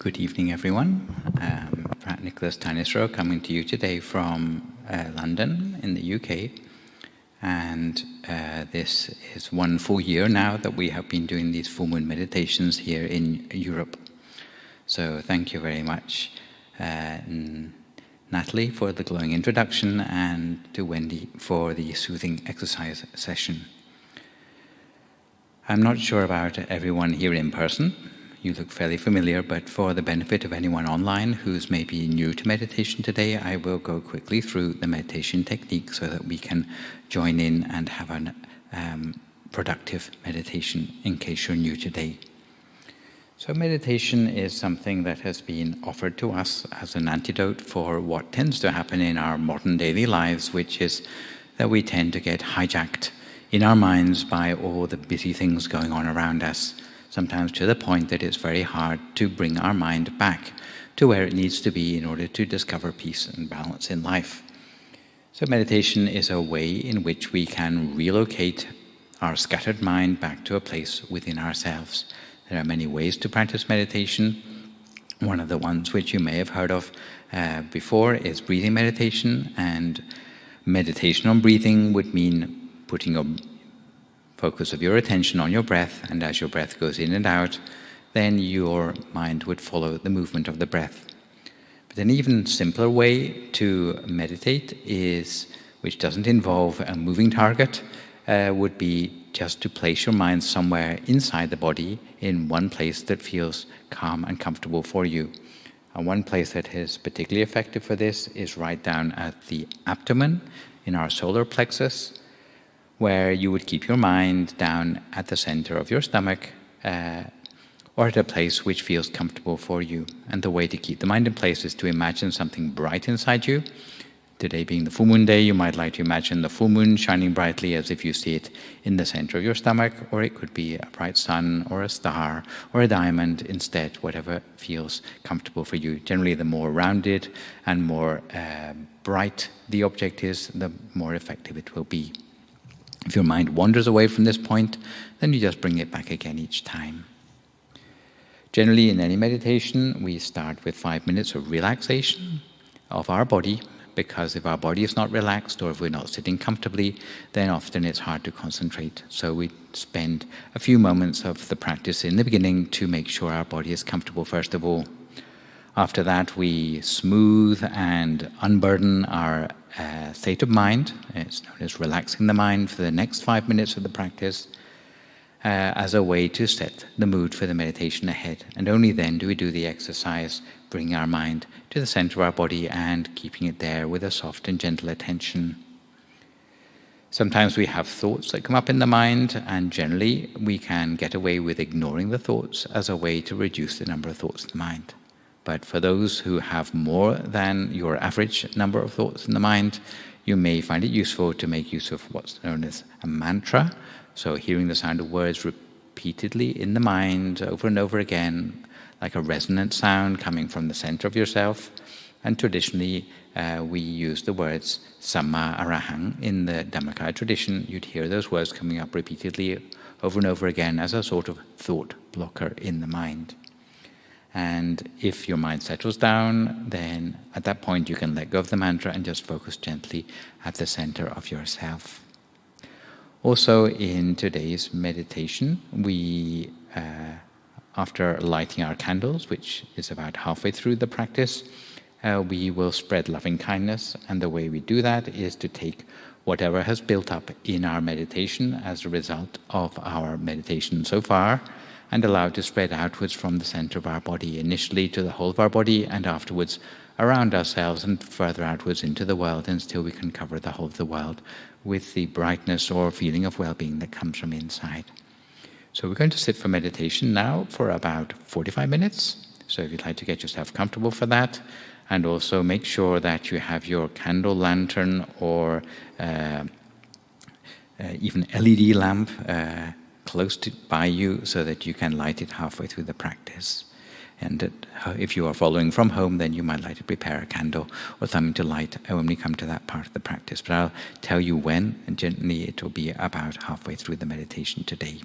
Good evening, everyone. Phra Nicholas Thanissaro coming to you today from London in the UK. And this is 1 full year now that we have been doing these full moon meditations here in Europe. So thank you very much, Natalie, for the glowing introduction, and to Wendy for the soothing exercise session. I'm not sure about everyone here in person. You look fairly familiar, but for the benefit of anyone online who's maybe new to meditation today, I will go quickly through the meditation technique so that we can join in and have a productive meditation in case you're new today. So meditation is something that has been offered to us as an antidote for what tends to happen in our modern daily lives, which is that we tend to get hijacked in our minds by all the busy things going on around us, sometimes to the point that it's very hard to bring our mind back to where it needs to be in order to discover peace and balance in life. So meditation is a way in which we can relocate our scattered mind back to a place within ourselves. There are many ways to practice meditation. One of the ones which you may have heard of before is breathing meditation, and meditation on breathing would mean putting your focus of your attention on your breath, and as your breath goes in and out, then your mind would follow the movement of the breath. But an even simpler way to meditate which doesn't involve a moving target, would be just to place your mind somewhere inside the body in one place that feels calm and comfortable for you. And one place that is particularly effective for this is right down at the abdomen in our solar plexus, where you would keep your mind down at the center of your stomach, or at a place which feels comfortable for you. And the way to keep the mind in place is to imagine something bright inside you. Today being the full moon day, you might like to imagine the full moon shining brightly as if you see it in the center of your stomach, or it could be a bright sun or a star or a diamond instead, whatever feels comfortable for you. Generally, the more rounded and more bright the object is, the more effective it will be. If your mind wanders away from this point, then you just bring it back again each time. Generally, in any meditation, we start with 5 minutes of relaxation of our body, because if our body is not relaxed or if we're not sitting comfortably, then often it's hard to concentrate. So we spend a few moments of the practice in the beginning to make sure our body is comfortable first of all. After that, we smooth and unburden our state of mind. It's known as relaxing the mind for the next 5 minutes of the practice, as a way to set the mood for the meditation ahead. And only then do we do the exercise, bringing our mind to the center of our body and keeping it there with a soft and gentle attention. Sometimes we have thoughts that come up in the mind, and generally we can get away with ignoring the thoughts as a way to reduce the number of thoughts in the mind. But for those who have more than your average number of thoughts in the mind, you may find it useful to make use of what's known as a mantra. So hearing the sound of words repeatedly in the mind over and over again, like a resonant sound coming from the center of yourself. And traditionally, we use the words Samma Arahang. In the Dhammakaya tradition, you'd hear those words coming up repeatedly over and over again as a sort of thought blocker in the mind. And if your mind settles down, then at that point you can let go of the mantra and just focus gently at the center of yourself. Also, in today's meditation, we, after lighting our candles, which is about halfway through the practice, we will spread loving kindness. And the way we do that is to take whatever has built up in our meditation as a result of our meditation so far, and allow it to spread outwards from the center of our body, initially to the whole of our body, and afterwards around ourselves and further outwards into the world, until we can cover the whole of the world with the brightness or feeling of well-being that comes from inside. So we're going to sit for meditation now for about 45 minutes. So if you'd like to get yourself comfortable for that, and also make sure that you have your candle lantern or even LED lamp close by you so that you can light it halfway through the practice. And if you are following from home, then you might like to prepare a candle or something to light when we come to that part of the practice. But I'll tell you when, and generally it will be about halfway through the meditation today.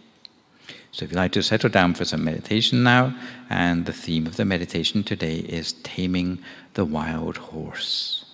So if you'd like to settle down for some meditation now, and the theme of the meditation today is taming the wild horse.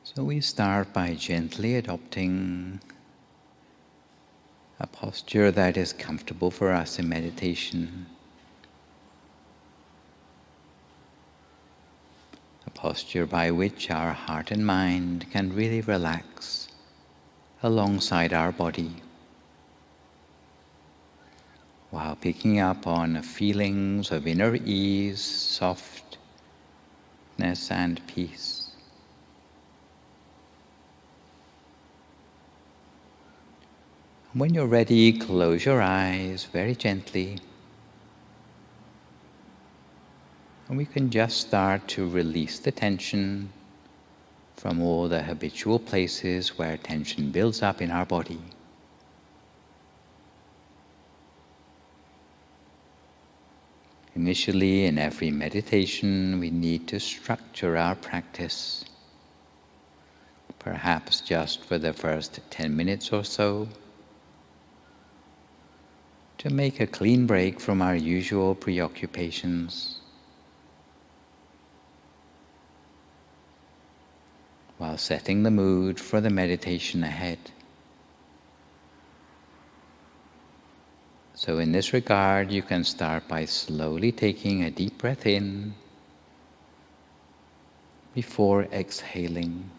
So we start by gently adopting a posture that is comfortable for us in meditation. A posture by which our heart and mind can really relax alongside our body, while picking up on feelings of inner ease, softness and peace. When you're ready, close your eyes very gently, and we can just start to release the tension from all the habitual places where tension builds up in our body. Initially, in every meditation, we need to structure our practice, perhaps just for the first 10 minutes or so, to make a clean break from our usual preoccupations, while setting the mood for the meditation ahead. So in this regard, you can start by slowly taking a deep breath in before exhaling,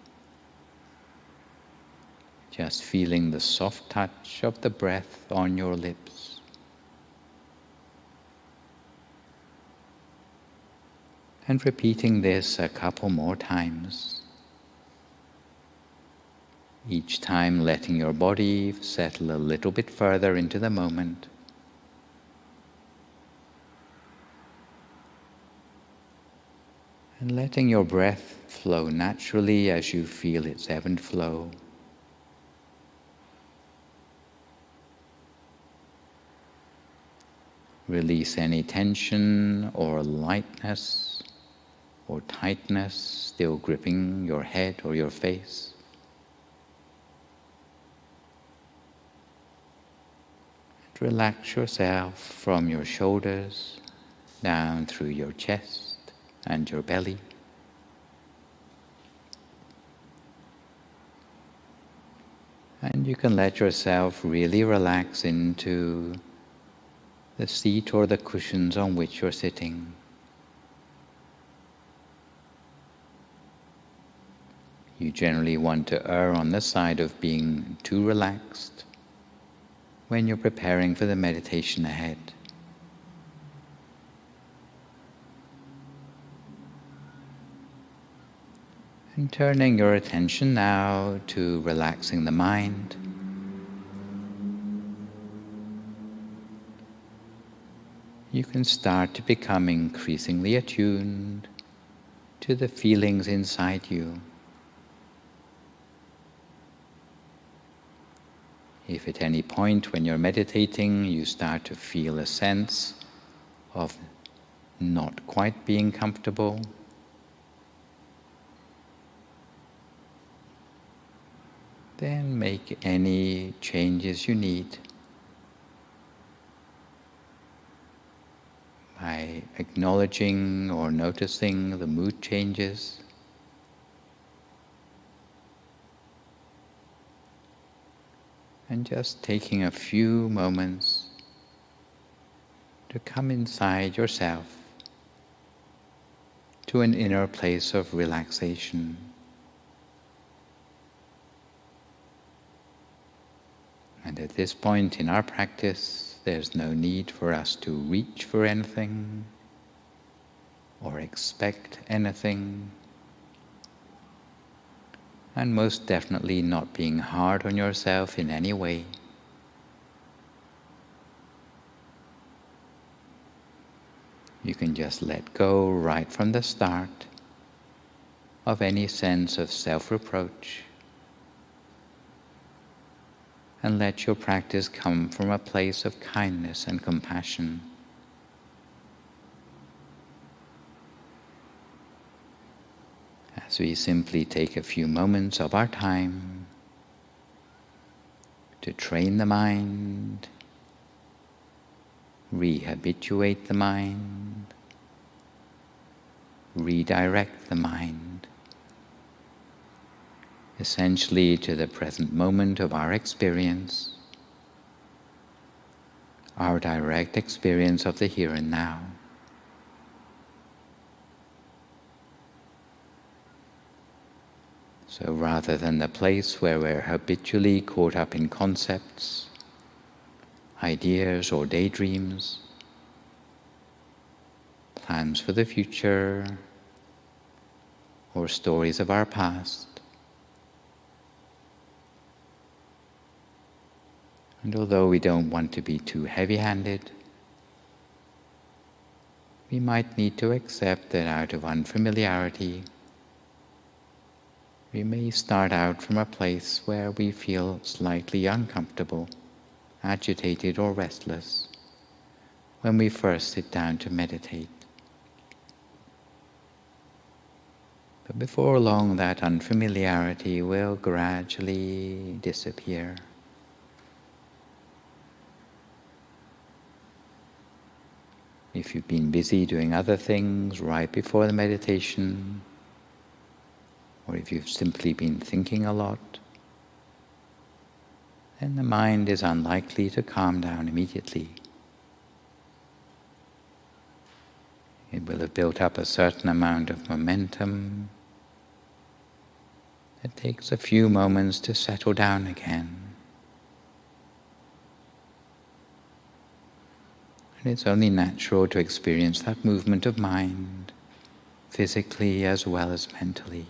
just feeling the soft touch of the breath on your lips. And repeating this a couple more times. Each time letting your body settle a little bit further into the moment. And letting your breath flow naturally as you feel its ebb and flow. Release any tension or lightness or tightness still gripping your head or your face. And relax yourself from your shoulders down through your chest and your belly. And you can let yourself really relax into the seat or the cushions on which you're sitting. You generally want to err on the side of being too relaxed when you're preparing for the meditation ahead. And turning your attention now to relaxing the mind. You can start to become increasingly attuned to the feelings inside you. If at any point when you're meditating you start to feel a sense of not quite being comfortable, then make any changes you need by acknowledging or noticing the mood changes. And just taking a few moments to come inside yourself to an inner place of relaxation. And at this point in our practice, there's no need for us to reach for anything or expect anything. And most definitely not being hard on yourself in any way. You can just let go right from the start of any sense of self-reproach and let your practice come from a place of kindness and compassion. As we simply take a few moments of our time to train the mind, rehabituate the mind, redirect the mind, essentially to the present moment of our experience, our direct experience of the here and now. So rather than the place where we're habitually caught up in concepts, ideas or daydreams, plans for the future, or stories of our past. And although we don't want to be too heavy-handed, we might need to accept that out of unfamiliarity, we may start out from a place where we feel slightly uncomfortable, agitated or restless when we first sit down to meditate. But before long, that unfamiliarity will gradually disappear. If you've been busy doing other things right before the meditation, or if you've simply been thinking a lot, then the mind is unlikely to calm down immediately. It will have built up a certain amount of momentum. It takes a few moments to settle down again. And it's only natural to experience that movement of mind, physically as well as mentally.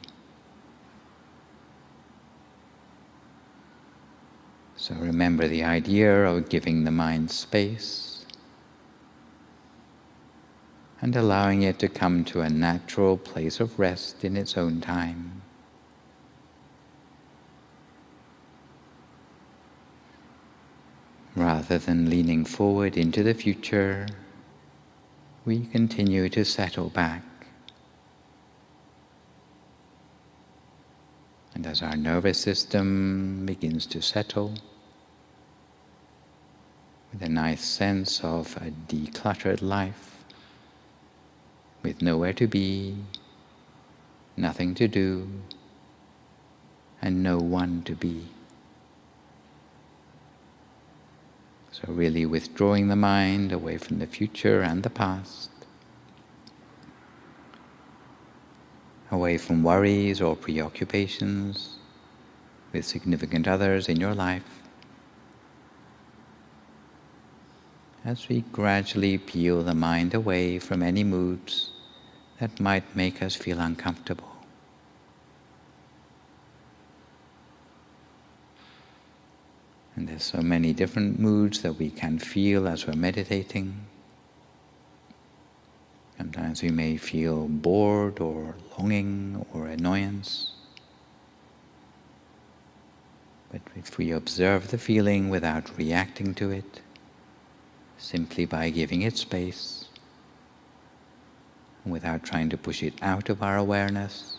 So remember the idea of giving the mind space and allowing it to come to a natural place of rest in its own time. Rather than leaning forward into the future, we continue to settle back. And as our nervous system begins to settle, with a nice sense of a decluttered life, with nowhere to be, nothing to do, and no one to be. So really withdrawing the mind away from the future and the past, away from worries or preoccupations with significant others in your life, as we gradually peel the mind away from any moods that might make us feel uncomfortable. And there's so many different moods that we can feel as we're meditating. Sometimes we may feel bored or longing or annoyance. But if we observe the feeling without reacting to it, simply by giving it space, without trying to push it out of our awareness,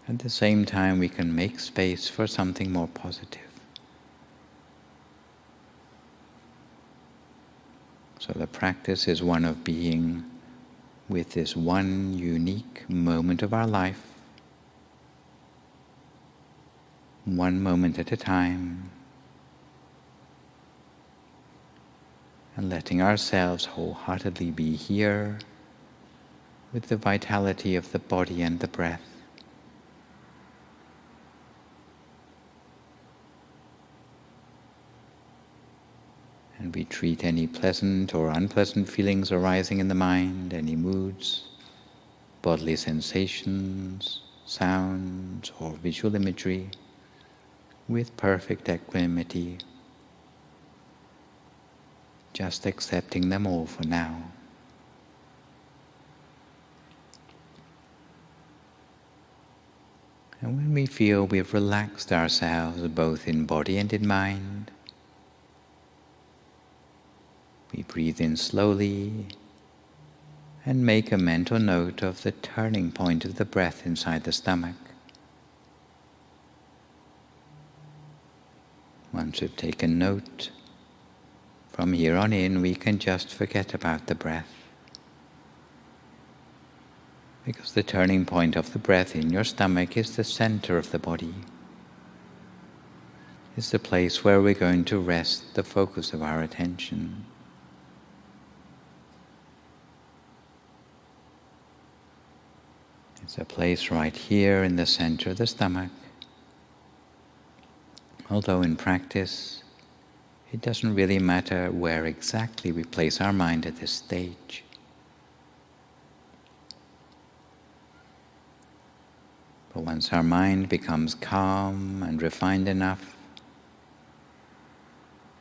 at the same time we can make space for something more positive. So the practice is one of being with this one unique moment of our life, one moment at a time, and letting ourselves wholeheartedly be here with the vitality of the body and the breath. And we treat any pleasant or unpleasant feelings arising in the mind, any moods, bodily sensations, sounds, or visual imagery with perfect equanimity, just accepting them all for now. And when we feel we've relaxed ourselves both in body and in mind, we breathe in slowly and make a mental note of the turning point of the breath inside the stomach. Once we've taken note, from here on in we can just forget about the breath. Because the turning point of the breath in your stomach is the center of the body. It's the place where we're going to rest the focus of our attention. It's a place right here in the center of the stomach. Although in practice, it doesn't really matter where exactly we place our mind at this stage. But once our mind becomes calm and refined enough,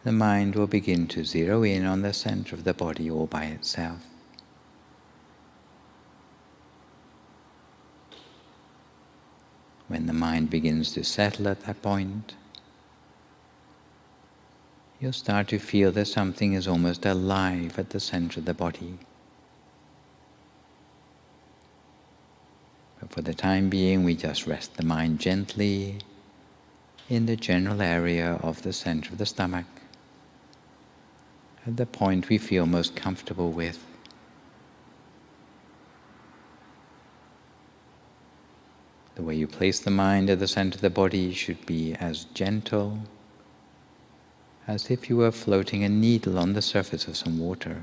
the mind will begin to zero in on the center of the body all by itself. When the mind begins to settle at that point, you'll start to feel that something is almost alive at the center of the body. But for the time being, we just rest the mind gently in the general area of the center of the stomach, at the point we feel most comfortable with. The way you place the mind at the center of the body should be as gentle as if you were floating a needle on the surface of some water,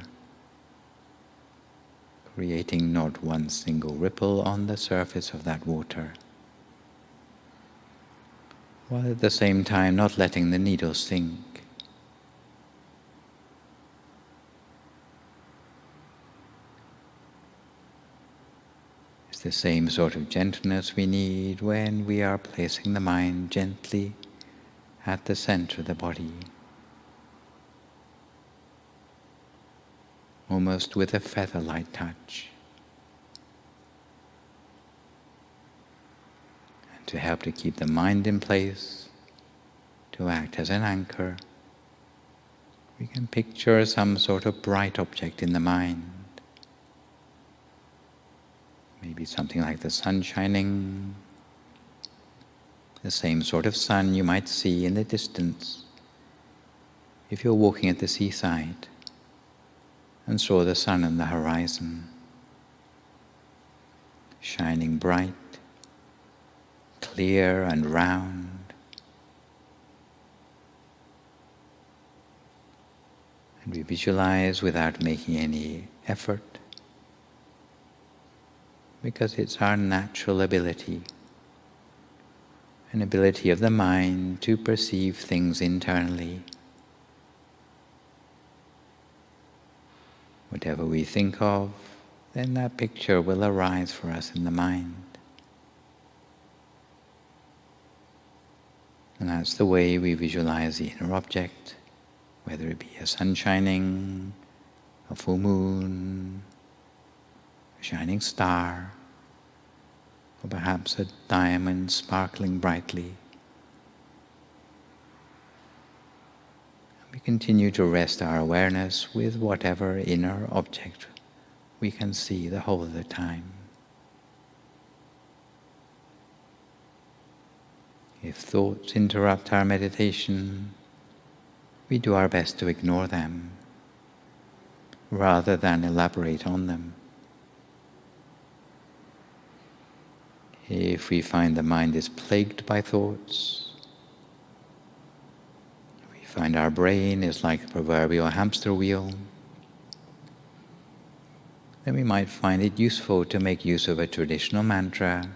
creating not one single ripple on the surface of that water, while at the same time not letting the needle sink. It's the same sort of gentleness we need when we are placing the mind gently at the center of the body, almost with a feather-light touch. And to help to keep the mind in place, to act as an anchor, we can picture some sort of bright object in the mind. Maybe something like the sun shining, the same sort of sun you might see in the distance if you're walking at the seaside and saw the sun on the horizon, shining bright, clear and round. And we visualize without making any effort, because it's our natural ability, an ability of the mind to perceive things internally. Whatever we think of, then that picture will arise for us in the mind. And that's the way we visualize the inner object, whether it be a sun shining, a full moon, a shining star, or perhaps a diamond sparkling brightly. We continue to rest our awareness with whatever inner object we can see the whole of the time. If thoughts interrupt our meditation, we do our best to ignore them, rather than elaborate on them. If we find the mind is plagued by thoughts, we find our brain is like a proverbial hamster wheel, then we might find it useful to make use of a traditional mantra,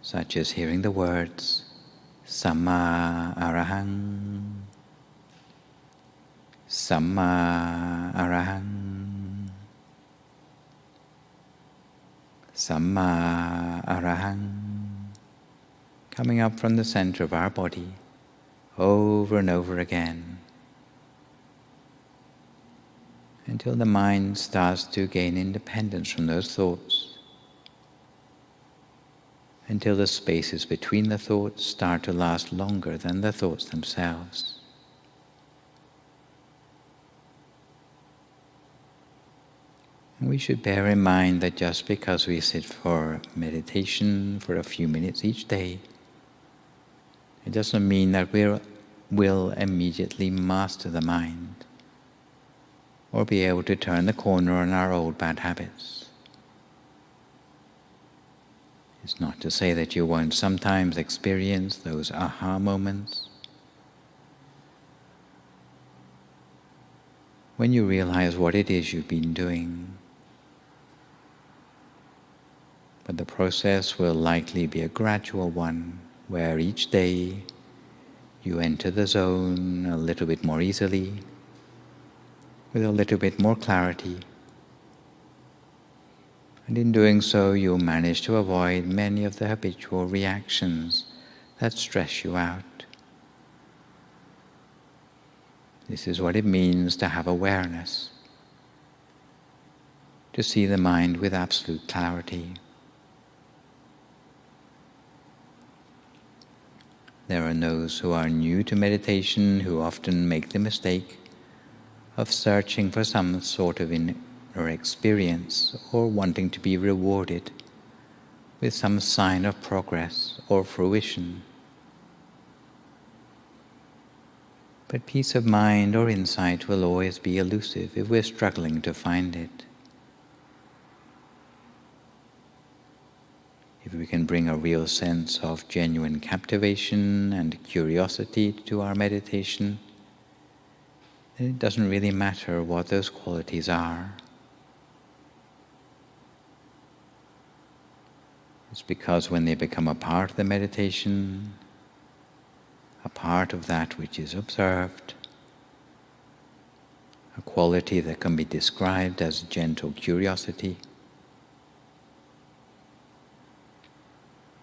such as hearing the words Samma Arahang, Samma Arahang, Samma Arahang, coming up from the center of our body over and over again. until the mind starts to gain independence from those thoughts, until the spaces between the thoughts start to last longer than the thoughts themselves. And we should bear in mind that just because we sit for meditation for a few minutes each day, it doesn't mean that we will immediately master the mind or be able to turn the corner on our old bad habits. It's not to say that you won't sometimes experience those aha moments when you realize what it is you've been doing. But the process will likely be a gradual one, where each day you enter the zone a little bit more easily, with a little bit more clarity. And in doing so, you'll manage to avoid many of the habitual reactions that stress you out. This is what it means to have awareness, to see the mind with absolute clarity. There are those who are new to meditation who often make the mistake of searching for some sort of inner experience or wanting to be rewarded with some sign of progress or fruition. But peace of mind or insight will always be elusive if we're struggling to find it. If we can bring a real sense of genuine captivation and curiosity to our meditation, then it doesn't really matter what those qualities are. It's because when they become a part of the meditation, a part of that which is observed, a quality that can be described as gentle curiosity,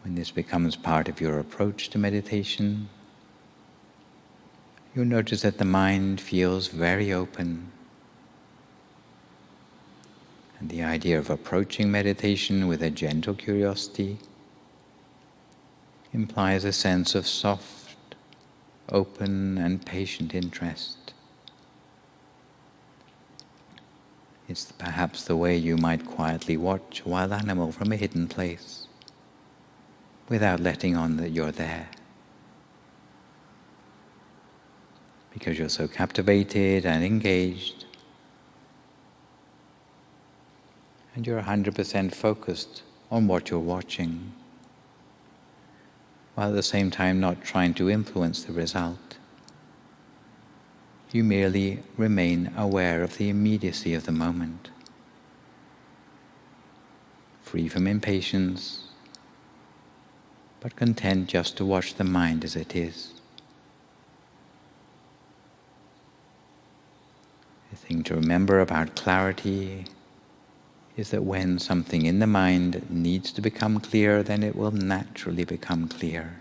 when this becomes part of your approach to meditation, you'll notice that the mind feels very open. And the idea of approaching meditation with a gentle curiosity implies a sense of soft, open, and patient interest. It's perhaps the way you might quietly watch a wild animal from a hidden place, without letting on that you're there. Because you're so captivated and engaged, and you're 100% focused on what you're watching, while at the same time not trying to influence the result. You merely remain aware of the immediacy of the moment, free from impatience, but content just to watch the mind as it is. The thing to remember about clarity is that when something in the mind needs to become clear, then it will naturally become clear.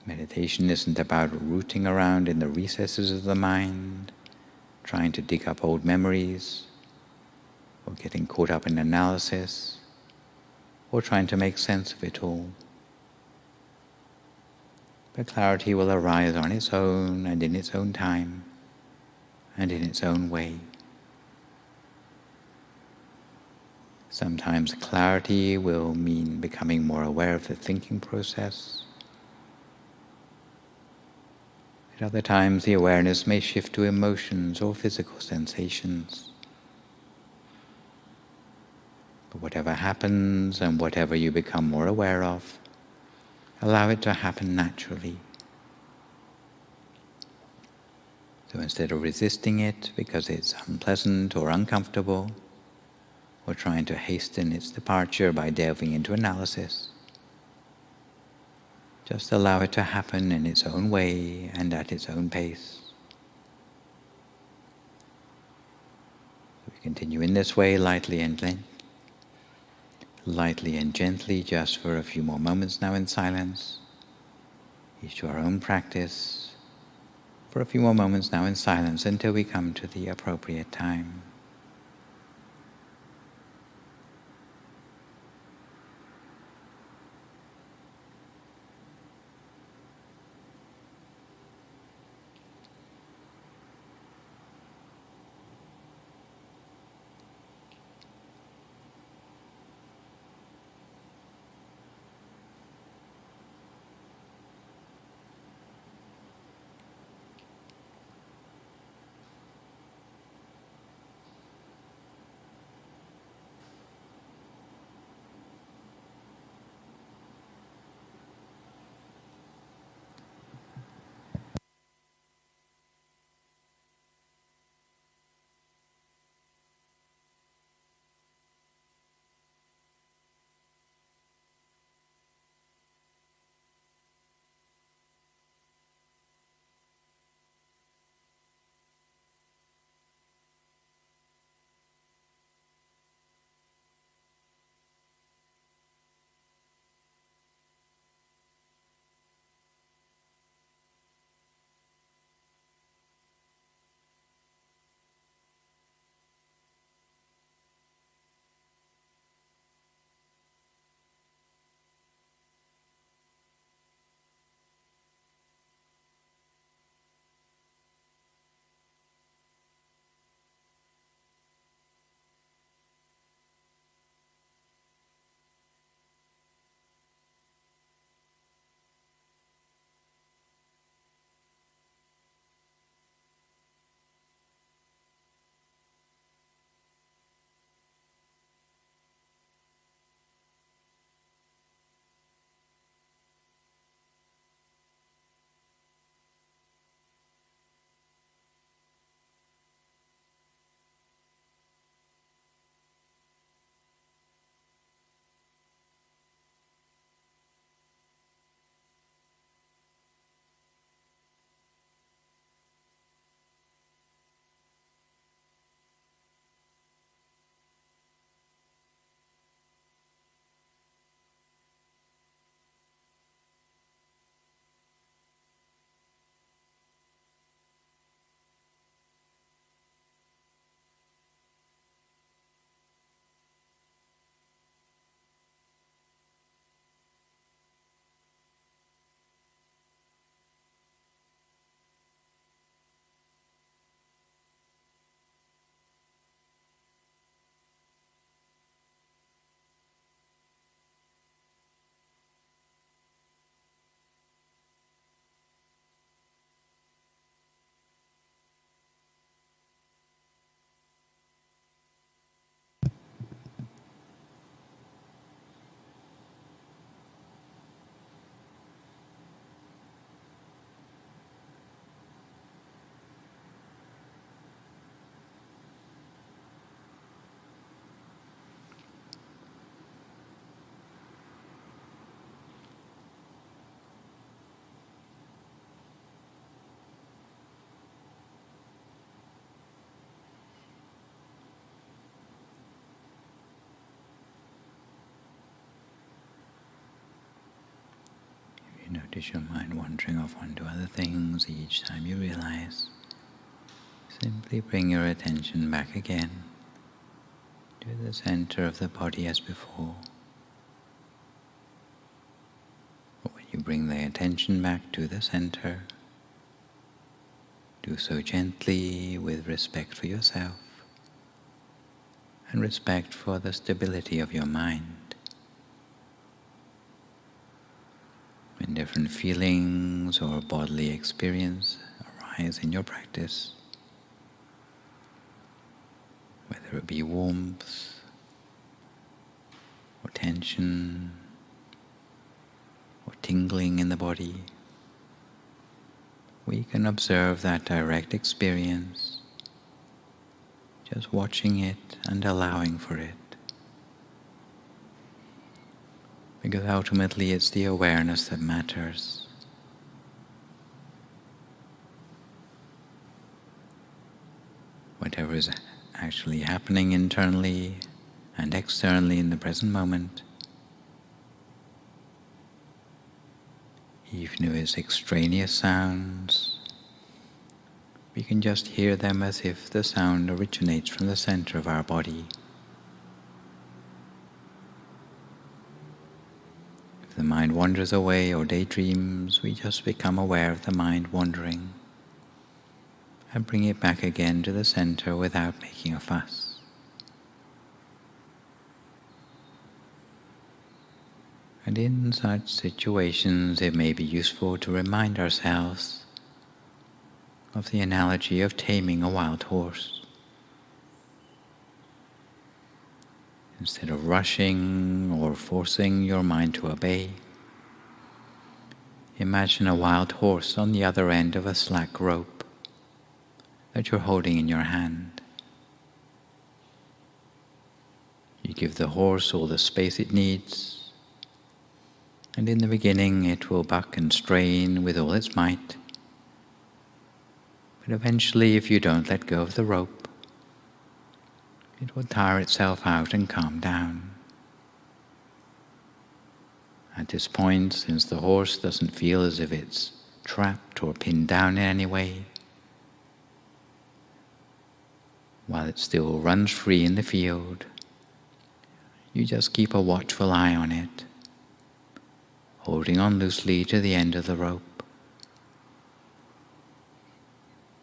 Meditation isn't about rooting around in the recesses of the mind, trying to dig up old memories, or getting caught up in analysis, or trying to make sense of it all. But clarity will arise on its own and in its own time and in its own way. Sometimes clarity will mean becoming more aware of the thinking process. At other times, the awareness may shift to emotions or physical sensations. But whatever happens and whatever you become more aware of, allow it to happen naturally. So instead of resisting it because it's unpleasant or uncomfortable, or trying to hasten its departure by delving into analysis, just allow it to happen in its own way and at its own pace. So we continue in this way, lightly and gently, just for a few more moments now in silence, each to our own practice, for a few more moments now in silence until we come to the appropriate time. Notice your mind wandering off onto other things each time you realize. Simply bring your attention back again to the center of the body as before. But when you bring the attention back to the center, do so gently with respect for yourself and respect for the stability of your mind. When different feelings or bodily experience arise in your practice, whether it be warmth or tension or tingling in the body, we can observe that direct experience, just watching it and allowing for it. Because ultimately it's the awareness that matters. Whatever is actually happening internally and externally in the present moment, even if it's extraneous sounds We can just hear them as if the sound originates from the center of our body. If the mind wanders away or daydreams, we just become aware of the mind wandering and bring it back again to the center without making a fuss. And in such situations, it may be useful to remind ourselves of the analogy of taming a wild horse. Instead of rushing or forcing your mind to obey, imagine a wild horse on the other end of a slack rope that you're holding in your hand. You give the horse all the space it needs, and in the beginning it will buck and strain with all its might. But eventually, if you don't let go of the rope, it will tire itself out and calm down. At this point, since the horse doesn't feel as if it's trapped or pinned down in any way, while it still runs free in the field, you just keep a watchful eye on it, holding on loosely to the end of the rope.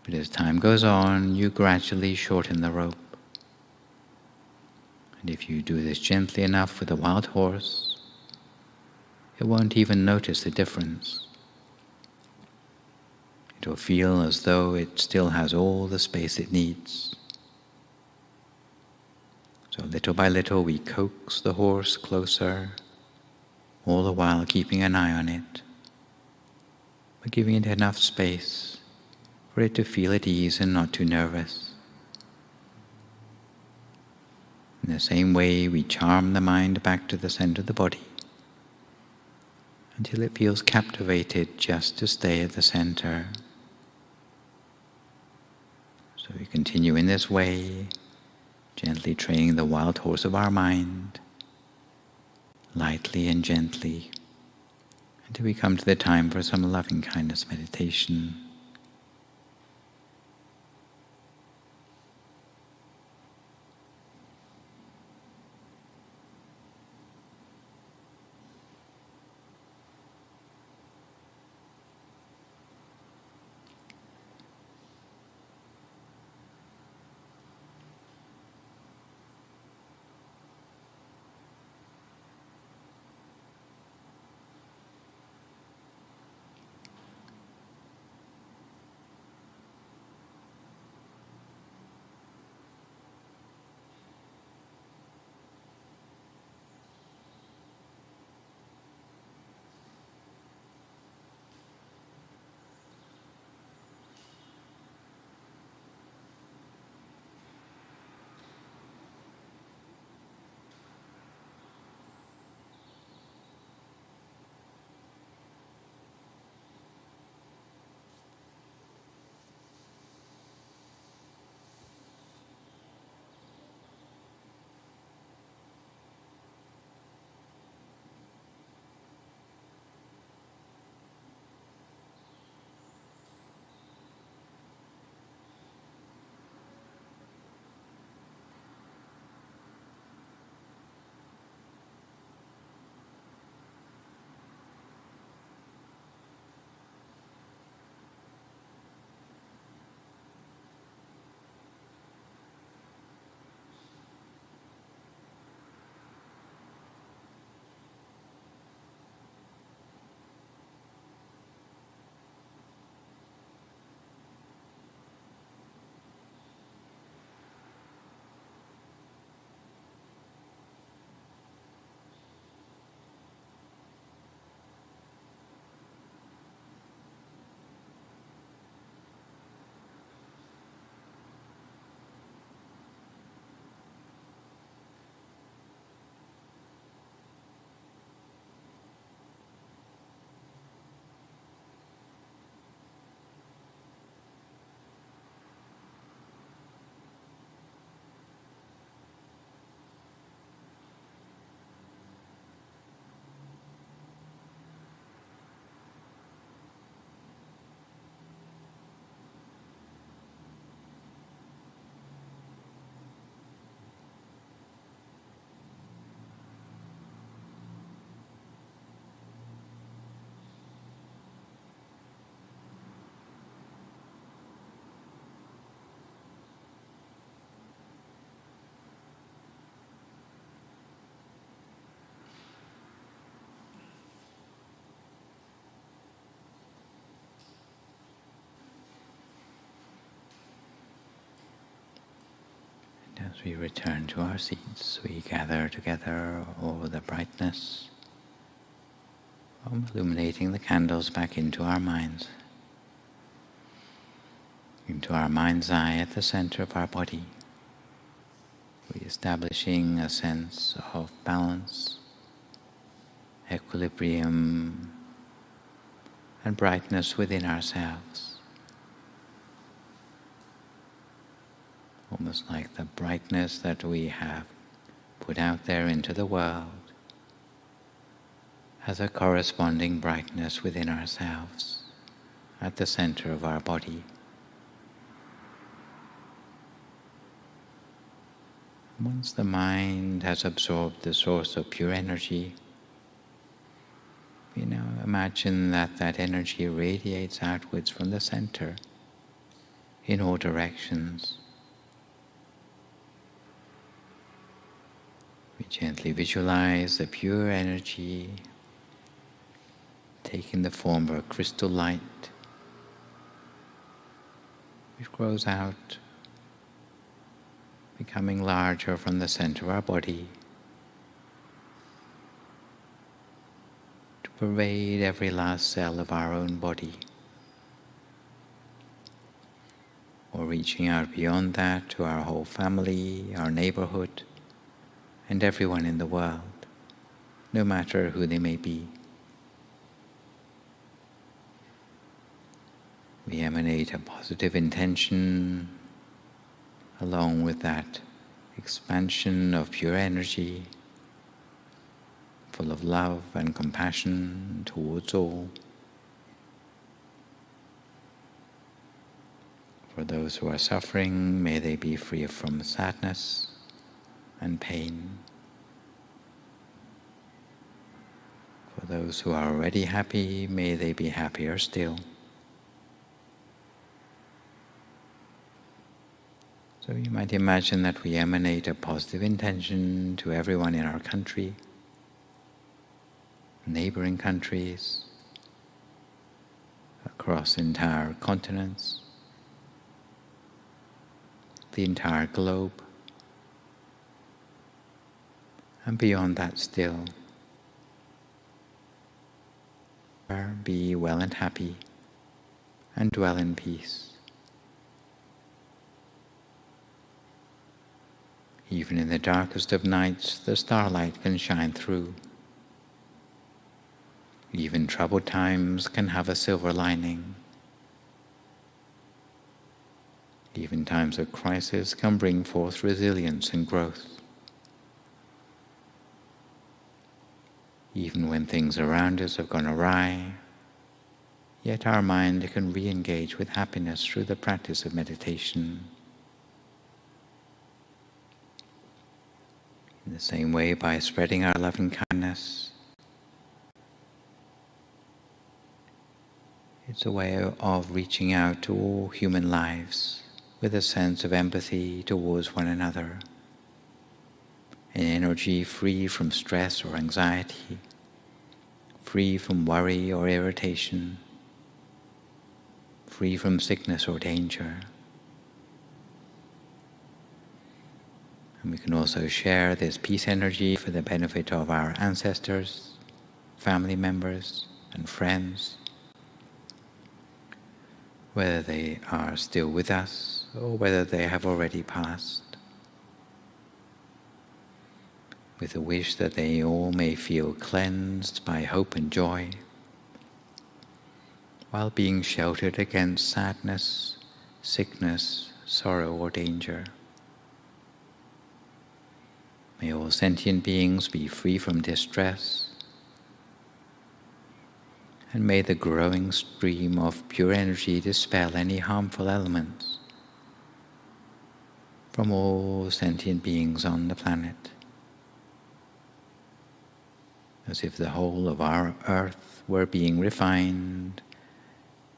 But as time goes on, you gradually shorten the rope. And if you do this gently enough with a wild horse, it won't even notice the difference. It will feel as though it still has all the space it needs. So little by little we coax the horse closer, all the while keeping an eye on it, but giving it enough space for it to feel at ease and not too nervous. In the same way, we charm the mind back to the center of the body until it feels captivated just to stay at the center. So we continue in this way, gently training the wild horse of our mind, lightly and gently, until we come to the time for some loving kindness meditation. As we return to our seats, we gather together over the brightness, illuminating the candles back into our minds, into our mind's eye at the center of our body, re-establishing a sense of balance, equilibrium, and brightness within ourselves. Almost like the brightness that we have put out there into the world has a corresponding brightness within ourselves at the center of our body. Once the mind has absorbed the source of pure energy, we now imagine that that energy radiates outwards from the center in all directions. We gently visualize the pure energy taking the form of a crystal light, which grows out, becoming larger from the center of our body, to pervade every last cell of our own body, or reaching out beyond that to our whole family, our neighborhood, and everyone in the world, no matter who they may be. We emanate a positive intention along with that expansion of pure energy, full of love and compassion towards all. For those who are suffering, may they be free from sadness and pain. For those who are already happy, may they be happier still. So you might imagine that we emanate a positive intention to everyone in our country, neighboring countries, across entire continents, the entire globe, and beyond that still. Be well and happy, and dwell in peace. Even in the darkest of nights, the starlight can shine through. Even troubled times can have a silver lining. Even times of crisis can bring forth resilience and growth. Even when things around us have gone awry, yet our mind can re-engage with happiness through the practice of meditation. In the same way, by spreading our love and kindness, it's a way of reaching out to all human lives with a sense of empathy towards one another, an energy free from stress or anxiety, free from worry or irritation, free from sickness or danger. And we can also share this peace energy for the benefit of our ancestors, family members, and friends, whether they are still with us or whether they have already passed, with a wish that they all may feel cleansed by hope and joy, while being sheltered against sadness, sickness, sorrow, or danger. May all sentient beings be free from distress, and may the growing stream of pure energy dispel any harmful elements from all sentient beings on the planet, as if the whole of our earth were being refined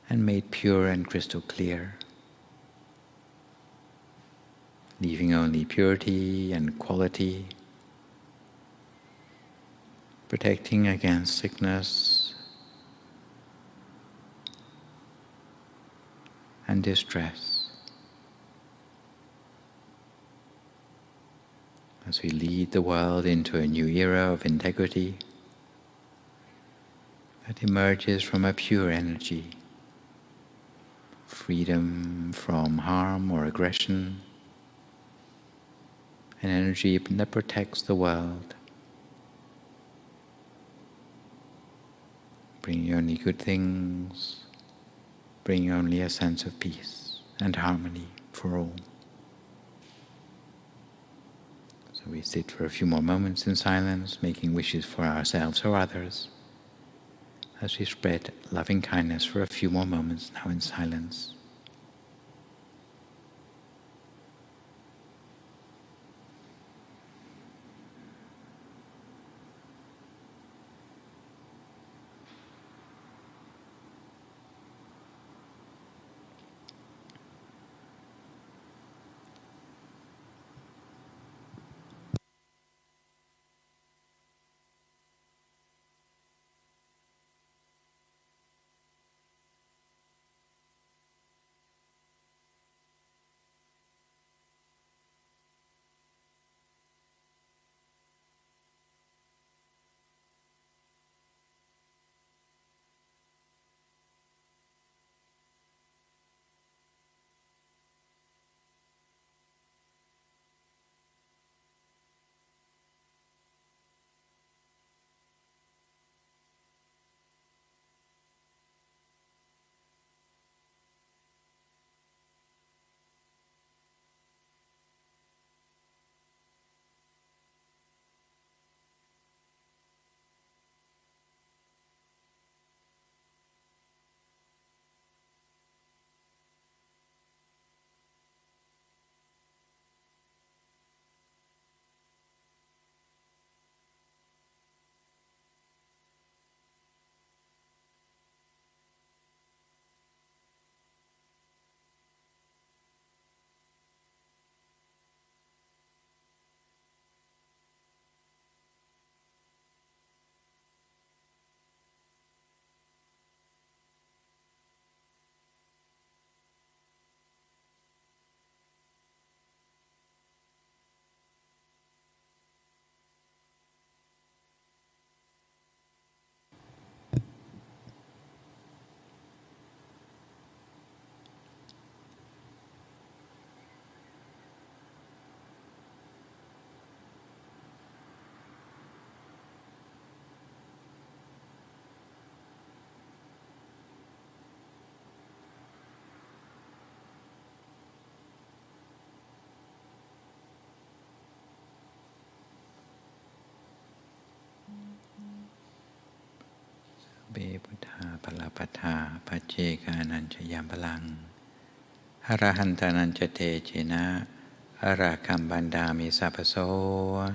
and made pure and crystal clear, leaving only purity and quality, protecting against sickness and distress. as we lead the world into a new era of integrity that emerges from a pure energy, freedom from harm or aggression, an energy that protects the world, bringing only good things, bringing only a sense of peace and harmony for all. So we sit for a few more moments in silence, making wishes for ourselves or others, as we spread loving kindness for a few more moments now in silence. Be Buddha Palapata Pacheka Nanchayam Palang Arahanta Nanchate Chena Arakam Bandami Sapaso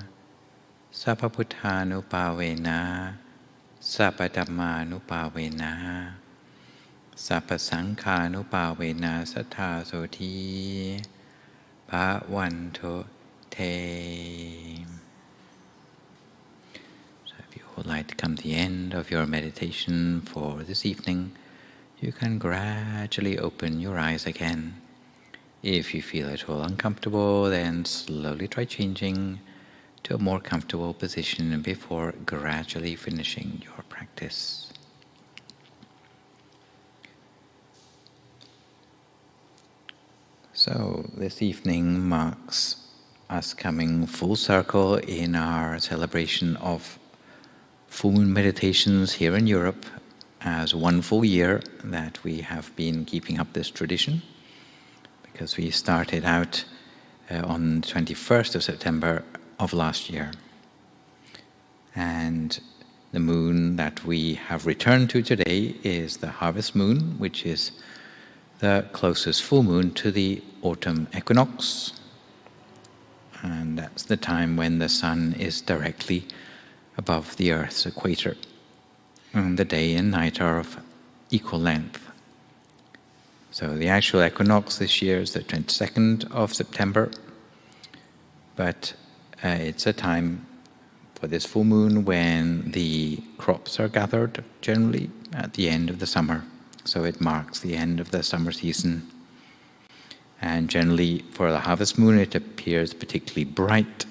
Sapaputhanupavena Sapadhammanupavena Sapasankhanupavena Sathasoti Bhavanto Te. If you would like to come to the end of your meditation for this evening, you can gradually open your eyes again. If you feel at all uncomfortable, then slowly try changing to a more comfortable position before gradually finishing your practice. So this evening marks us coming full circle in our celebration of full moon meditations here in Europe, as one full year that we have been keeping up this tradition, because we started out on the 21st of September of last year. And the moon that we have returned to today is the harvest moon, which is the closest full moon to the autumn equinox. And that's the time when the sun is directly above the Earth's equator. And the day and night are of equal length. So the actual equinox this year is the 22nd of September, but it's a time for this full moon when the crops are gathered, generally at the end of the summer. So it marks the end of the summer season. And generally for the harvest moon it appears particularly bright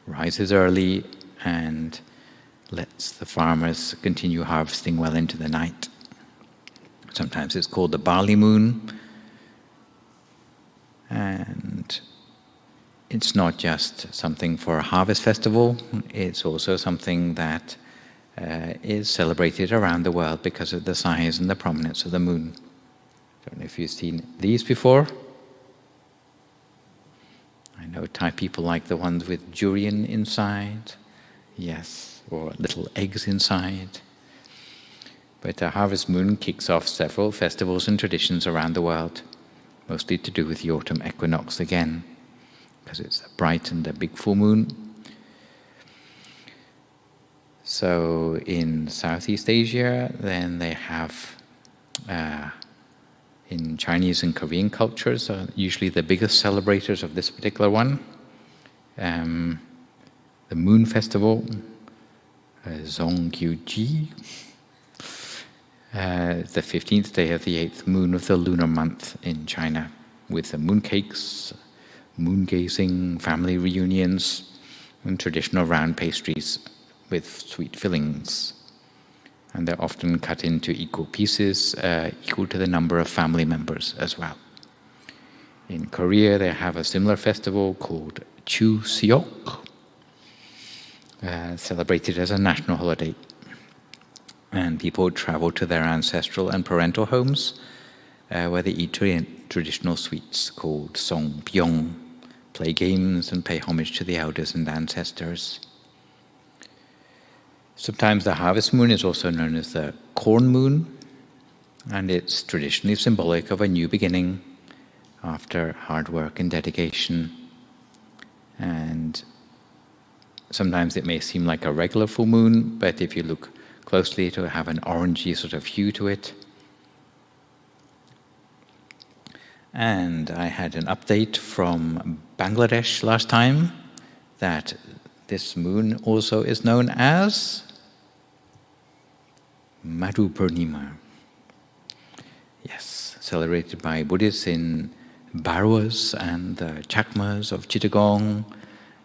rises early and lets the farmers continue harvesting well into the night. Sometimes it's called the barley moon. And it's not just something for a harvest festival, it's also something that is celebrated around the world because of the size and the prominence of the moon. Don't know if you've seen these before. I know Thai people like the ones with durian inside, yes, or little eggs inside. But the harvest moon kicks off several festivals and traditions around the world, mostly to do with the autumn equinox again, because it's a bright and a big full moon. So in Southeast Asia, then they have, in Chinese and Korean cultures, are usually the biggest celebrators of this particular one. The moon festival, Zongkyuji, the 15th day of the 8th moon of the lunar month in China, with the mooncakes, moon gazing, family reunions, and traditional round pastries with sweet fillings. And they're often cut into equal pieces, equal to the number of family members as well. In Korea, they have a similar festival called Chuseok, celebrated as a national holiday. And people travel to their ancestral and parental homes, where they eat traditional sweets called songpyeong, play games and pay homage to the elders and ancestors. Sometimes the harvest moon is also known as the corn moon, and it's traditionally symbolic of a new beginning after hard work and dedication. And sometimes it may seem like a regular full moon, but if you look closely, it will have an orangey sort of hue to it. And I had an update from Bangladesh last time that this moon also is known as Madhu Purnima. Yes, celebrated by Buddhists in Barwas and the Chakmas of Chittagong,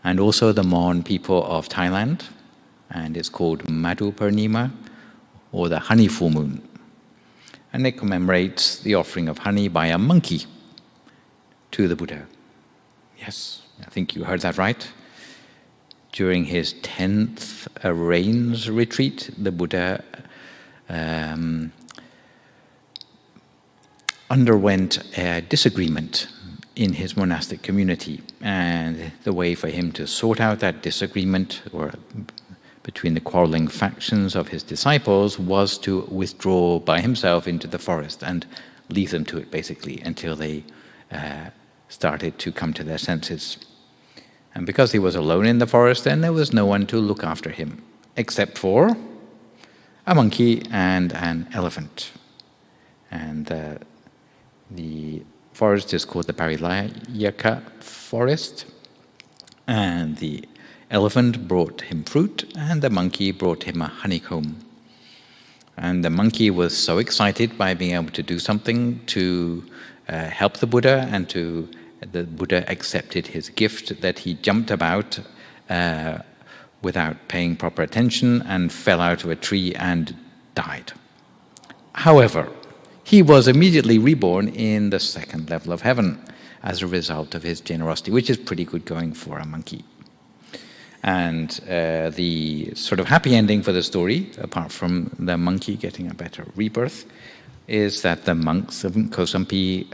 and also the Mon people of Thailand. And it's called Madhu Purnima, or the honey full moon. And it commemorates the offering of honey by a monkey to the Buddha. Yes, I think you heard that right. During his 10th rains retreat, the Buddha underwent a disagreement in his monastic community. And the way for him to sort out that disagreement, or between the quarreling factions of his disciples, was to withdraw by himself into the forest and leave them to it, basically, until they started to come to their senses. And because he was alone in the forest, then there was no one to look after him, except for a monkey and an elephant. And the forest is called the Parilayaka forest, and the elephant brought him fruit, and the monkey brought him a honeycomb. And the monkey was so excited by being able to do something to help the Buddha, and the Buddha accepted his gift, that he jumped about without paying proper attention and fell out of a tree and died. However, he was immediately reborn in the second level of heaven as a result of his generosity, which is pretty good going for a monkey. And the sort of happy ending for the story, apart from the monkey getting a better rebirth, is that the monks of Kosampi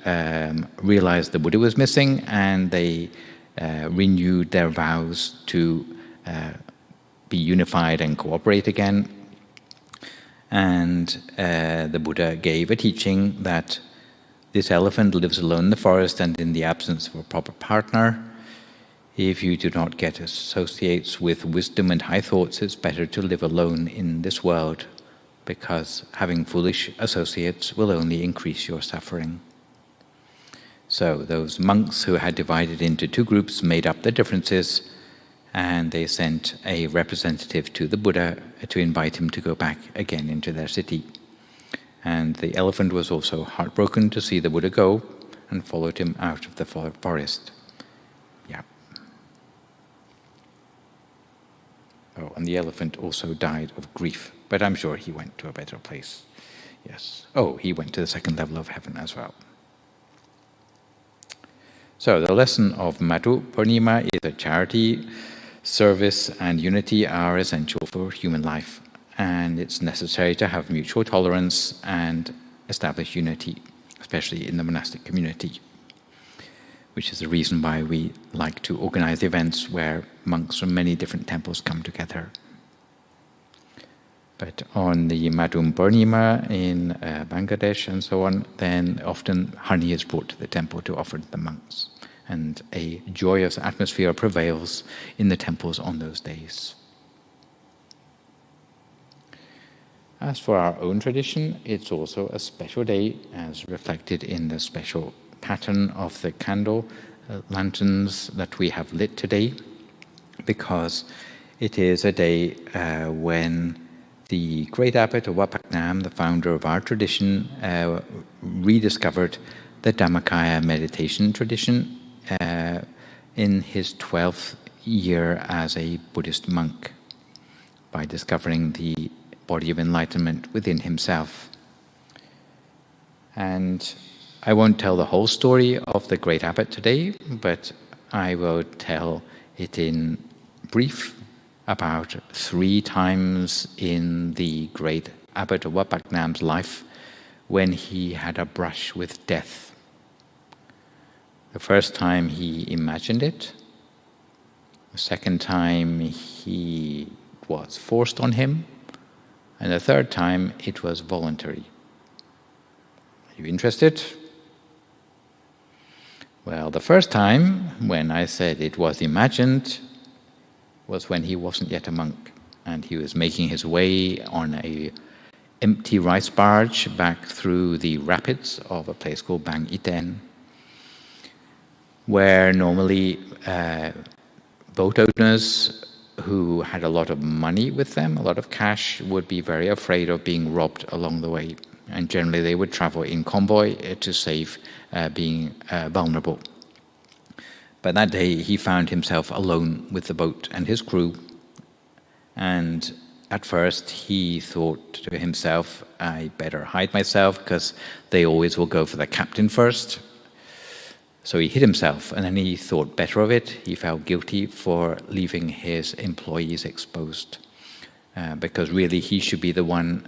realized the Buddha was missing, and they renewed their vows to be unified and cooperate again. And the Buddha gave a teaching that this elephant lives alone in the forest, and in the absence of a proper partner, if you do not get associates with wisdom and high thoughts, it's better to live alone in this world, because having foolish associates will only increase your suffering. So those monks who had divided into two groups made up the differences, and they sent a representative to the Buddha to invite him to go back again into their city. And the elephant was also heartbroken to see the Buddha go, and followed him out of the forest. Yeah. and the elephant also died of grief. But I'm sure he went to a better place. Yes. Oh, he went to the second level of heaven as well. So the lesson of Madhu Purnima is that charity, service, and unity are essential for human life. And it's necessary to have mutual tolerance and establish unity, especially in the monastic community, which is the reason why we like to organize events where monks from many different temples come together. But on the Madhu Purnima in Bangladesh and so on, then often honey is brought to the temple to offer to the monks. And a joyous atmosphere prevails in the temples on those days. As for our own tradition, it's also a special day, as reflected in the special pattern of the candle lanterns that we have lit today, because it is a day when the great abbot of Wat Phra Nam, the founder of our tradition, rediscovered the Dhammakaya meditation tradition in his 12th year as a Buddhist monk, by discovering the body of enlightenment within himself. And I won't tell the whole story of the great abbot today, but I will tell it in brief about 3 times in the great abbot of Wat Phra Nam's life when he had a brush with death. The first time he imagined it. The second time it was forced on him. And the third time it was voluntary. Are you interested? Well, the first time, when I said it was imagined, was when he wasn't yet a monk, and he was making his way on a empty rice barge back through the rapids of a place called Bang Iten, where normally boat owners who had a lot of money with them, a lot of cash, would be very afraid of being robbed along the way. And generally they would travel in convoy to save being vulnerable. But that day he found himself alone with the boat and his crew. And at first he thought to himself, I better hide myself because they always will go for the captain first. So he hid himself, and then he thought better of it. He felt guilty for leaving his employees exposed, because really he should be the one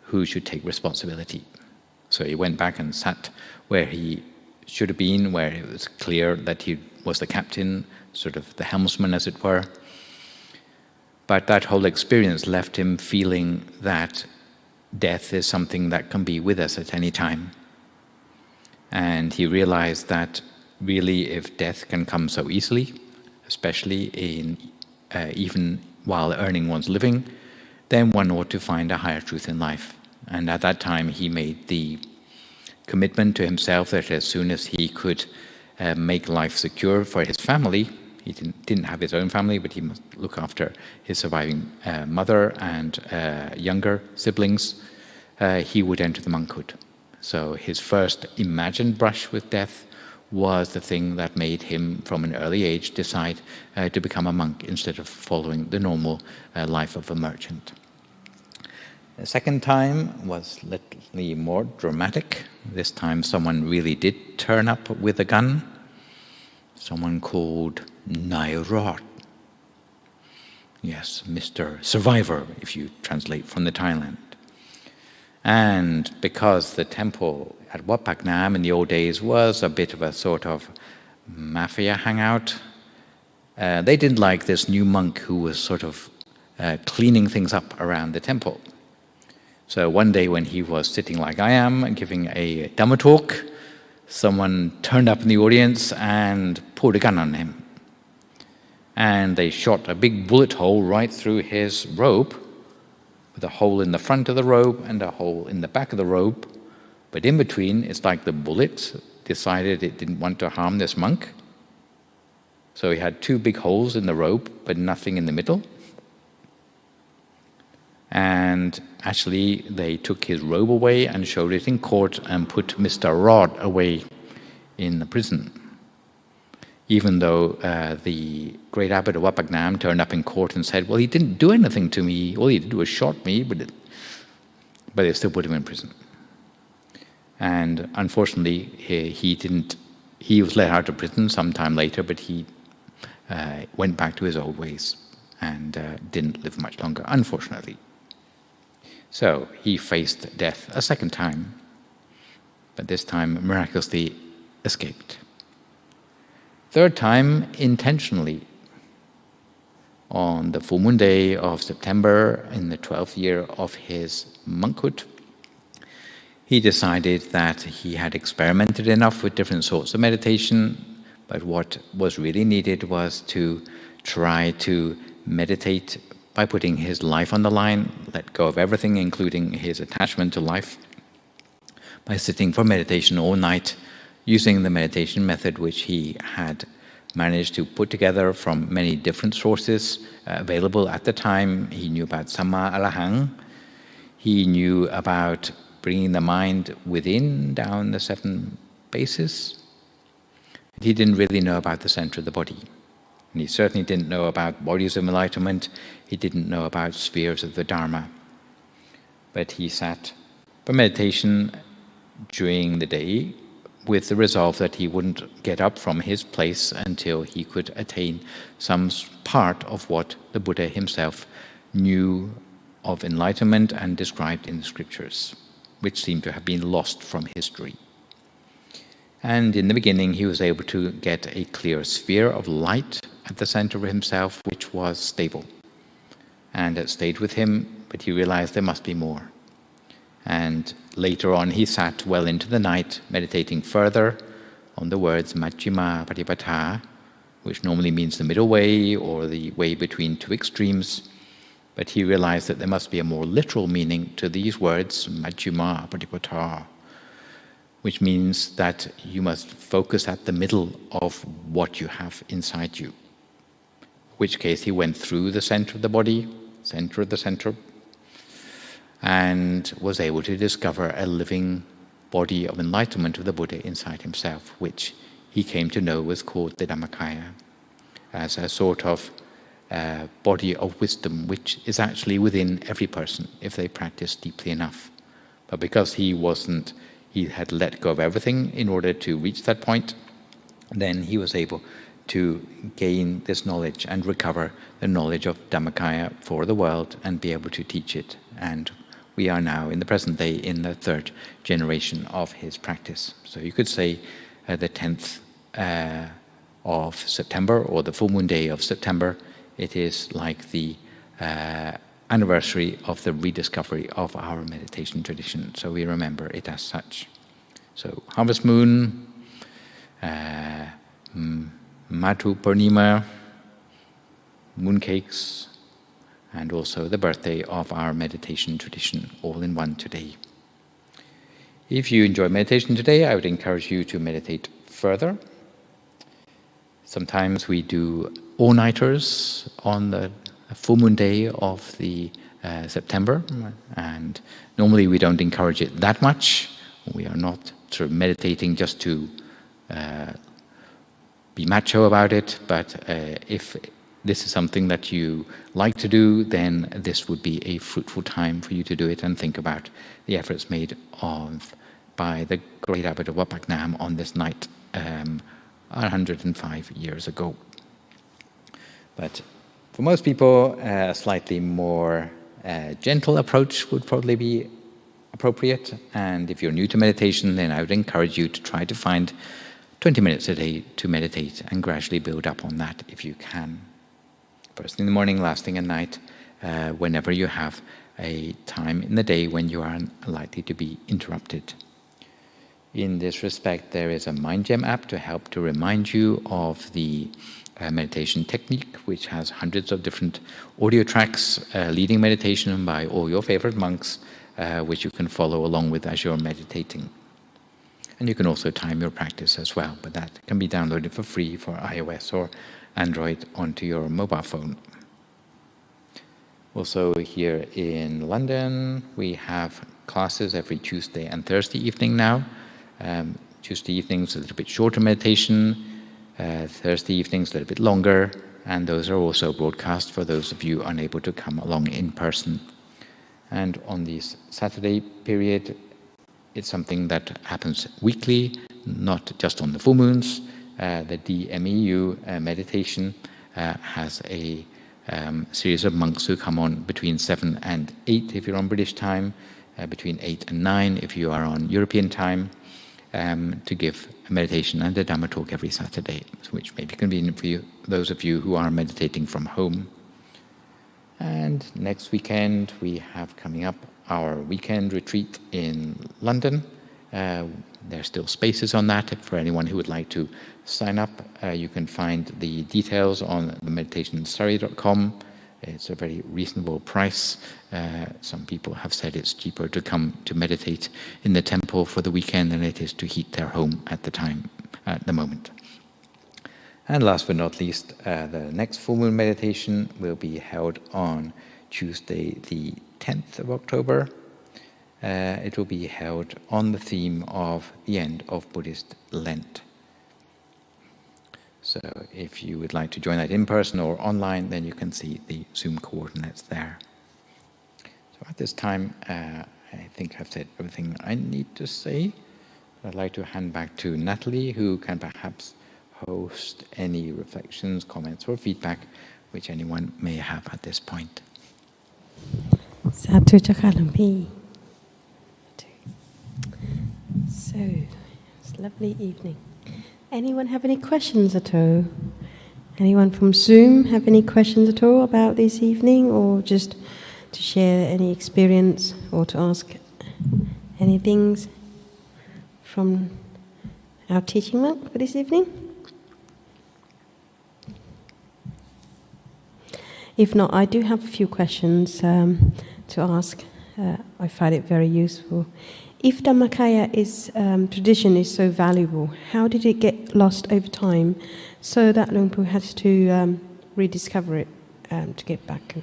who should take responsibility. So he went back and sat where he should have been, where it was clear that he was the captain, sort of the helmsman as it were. But that whole experience left him feeling that death is something that can be with us at any time. And he realized that really if death can come so easily, especially in even while earning one's living, then one ought to find a higher truth in life. And at that time he made the commitment to himself that as soon as he could make life secure for his family, he didn't have his own family, but he must look after his surviving mother and younger siblings, he would enter the monkhood. So his first imagined brush with death was the thing that made him, from an early age, decide to become a monk instead of following the normal life of a merchant. The second time was slightly more dramatic. This time someone really did turn up with a gun. Someone called Nairot. Yes, Mr. Survivor, if you translate from the Thailand. And because the temple at Wat Phra Nam in the old days was a bit of a sort of mafia hangout, they didn't like this new monk who was sort of cleaning things up around the temple. So one day when he was sitting like I am, giving a Dhamma talk, someone turned up in the audience and pulled a gun on him. And they shot a big bullet hole right through his robe, with a hole in the front of the robe and a hole in the back of the robe. But in between, it's like the bullet decided it didn't want to harm this monk. So he had 2 big holes in the robe, but nothing in the middle. And actually, they took his robe away and showed it in court and put Mr. Rod away in the prison. even though the great abbot of Wat Phra Nam turned up in court and said, well, he didn't do anything to me, all he did was shot me, but they still put him in prison. And unfortunately, he was let out of prison sometime later, but he went back to his old ways and didn't live much longer, unfortunately. So he faced death a second time, but this time miraculously escaped. Third time, intentionally. On the full moon day of September, in the 12th year of his monkhood, he decided that he had experimented enough with different sorts of meditation, but what was really needed was to try to meditate by putting his life on the line, let go of everything, including his attachment to life, by sitting for meditation all night, using the meditation method which he had managed to put together from many different sources available at the time. He knew about Samma Arahang. He knew about bringing the mind within, down the 7 bases. He didn't really know about the center of the body. And he certainly didn't know about bodies of enlightenment. He didn't know about spheres of the Dharma. But he sat for meditation during the day with the resolve that he wouldn't get up from his place until he could attain some part of what the Buddha himself knew of enlightenment and described in the scriptures, which seemed to have been lost from history. And in the beginning, he was able to get a clear sphere of light at the center of himself, which was stable. And it stayed with him, but he realized there must be more. And later on, he sat well into the night, meditating further on the words Majjhima Patipata, which normally means the middle way or the way between 2 extremes. But he realized that there must be a more literal meaning to these words, Majjhima Patipata, which means that you must focus at the middle of what you have inside you. In which case, he went through the center of the body, center of the center, and was able to discover a living body of enlightenment of the Buddha inside himself, which he came to know was called the Dhammakaya, as a sort of body of wisdom, which is actually within every person if they practice deeply enough. But because he had let go of everything in order to reach that point, then he was able to gain this knowledge and recover the knowledge of Dhammakaya for the world and be able to teach it. And we are now, in the present day, in the 3rd generation of his practice. So you could say the 10th of September, or the full moon day of September, it is like the anniversary of the rediscovery of our meditation tradition. So we remember it as such. So harvest moon, Madhu Purnima, mooncakes, and also the birthday of our meditation tradition, all in one today. If you enjoy meditation today, I would encourage you to meditate further. Sometimes we do all-nighters on the full moon day of the September, and normally we don't encourage it that much. We are not sort of meditating just to be macho about it, but if this is something that you like to do, then this would be a fruitful time for you to do it and think about the efforts made by the great abbot of Wat Phra Nam on this night 105 years ago. But for most people, a slightly more gentle approach would probably be appropriate. And if you're new to meditation, then I would encourage you to try to find 20 minutes a day to meditate and gradually build up on that if you can. First thing in the morning, last thing at night, whenever you have a time in the day when you are unlikely to be interrupted. In this respect, there is a MindGem app to help to remind you of the meditation technique, which has hundreds of different audio tracks leading meditation by all your favorite monks, which you can follow along with as you're meditating. And you can also time your practice as well, but that can be downloaded for free for iOS or Android onto your mobile phone. Also here in London, we have classes every Tuesday and Thursday evening now. Tuesday evenings a little bit shorter meditation, Thursday evenings a little bit longer, and those are also broadcast for those of you unable to come along in person. And on the Saturday period, it's something that happens weekly, not just on the full moons. The DMEU meditation has a series of monks who come on between 7 and 8 if you're on British time, between 8 and 9 if you are on European time, to give a meditation and a Dhamma talk every Saturday, which may be convenient for you, those of you who are meditating from home. And next weekend we have coming up our weekend retreat in London. There's still spaces on that for anyone who would like to sign up. You can find the details on the meditationsurrey.com. It's a very reasonable price. Some people have said it's cheaper to come to meditate in the temple for the weekend than it is to heat their home at the moment. And last but not least, the next full moon meditation will be held on Tuesday the 10th of October. It will be held on the theme of the end of Buddhist Lent. So if you would like to join that in person or online, then you can see the Zoom coordinates there. So at this time, I think I've said everything I need to say. I'd like to hand back to Natalie, who can perhaps host any reflections, comments, or feedback which anyone may have at this point. Sadhu Chaka Lumpy. So, it's a lovely evening. Anyone have any questions at all? Anyone from Zoom have any questions at all about this evening, or just to share any experience or to ask any things from our teaching monk for this evening? If not, I do have a few questions to ask. I find it very useful. If Dhammakaya tradition is so valuable, how did it get lost over time so that Luang Pu has to rediscover it to get back?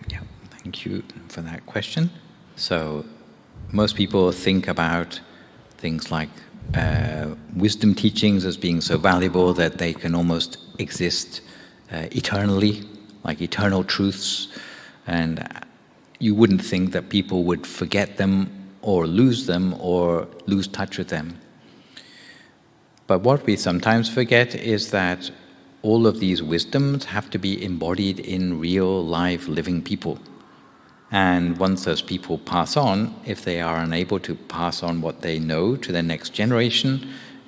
Yeah, thank you for that question. So most people think about things like wisdom teachings as being so valuable that they can almost exist eternally, like eternal truths, and you wouldn't think that people would forget them or lose touch with them. But what we sometimes forget is that all of these wisdoms have to be embodied in real, live, living people. And once those people pass on, if they are unable to pass on what they know to the next generation,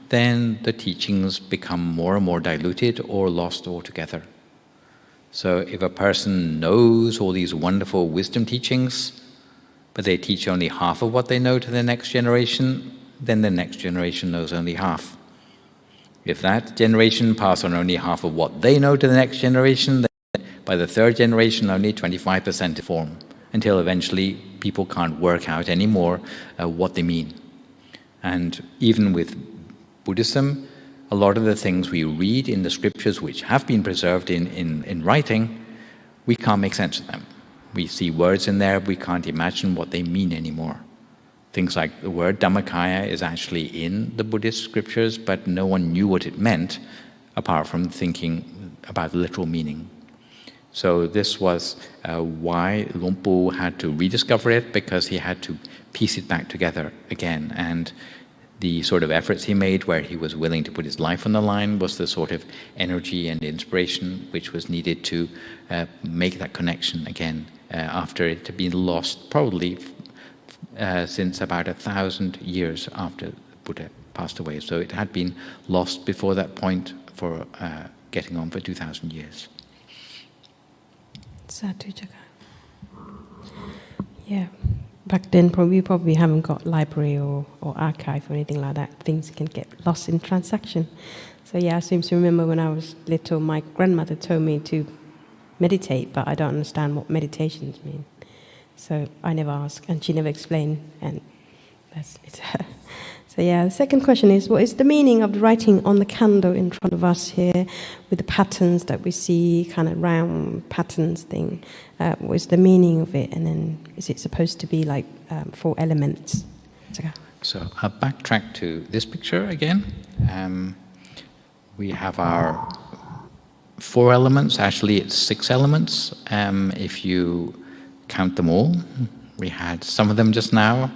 then the teachings become more and more diluted or lost altogether. So if a person knows all these wonderful wisdom teachings, but they teach only half of what they know to the next generation, then the next generation knows only half. If that generation pass on only half of what they know to the next generation, then by the third generation only 25% form, until eventually people can't work out anymore what they mean. And even with Buddhism, a lot of the things we read in the scriptures which have been preserved in writing, we can't make sense of them. We see words in there, we can't imagine what they mean anymore. Things like the word Dhammakaya is actually in the Buddhist scriptures, but no one knew what it meant apart from thinking about the literal meaning. So this was why Luang Pu had to rediscover it, because he had to piece it back together again. And the sort of efforts he made where he was willing to put his life on the line was the sort of energy and inspiration which was needed to make that connection again after it had been lost probably since about 1,000 years after Buddha passed away. So it had been lost before that point for getting on for 2,000 years. Sadhu Chaka. Yeah. Back then, we probably haven't got library or archive or anything like that. Things can get lost in transaction. So yeah, I seem to remember when I was little, my grandmother told me to meditate, but I don't understand what meditations mean. So I never asked, and she never explained, and that's it. So yeah, the second question is, what is the meaning of the writing on the candle in front of us here, with the patterns that we see, kind of round patterns thing? What is the meaning of it? And then is it supposed to be like 4 elements? So I'll backtrack to this picture again. We have our 4 elements. Actually, it's 6 elements if you count them all. We had some of them just now.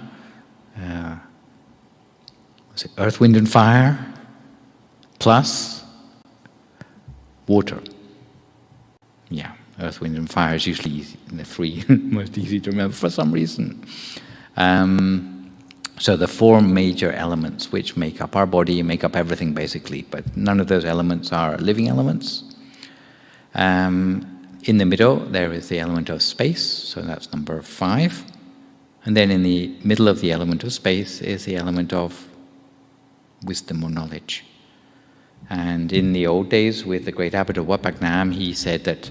Was it earth, wind, and fire, plus water. Yeah, earth, wind, and fire is usually easy, the 3 most easy to remember for some reason. So the 4 major elements which make up our body, make up everything basically, but none of those elements are living elements. In the middle, there is the element of space, so that's number 5. And then in the middle of the element of space is the element of wisdom or knowledge. And in the old days, with the great abbot of Wat Phra Nam, he said that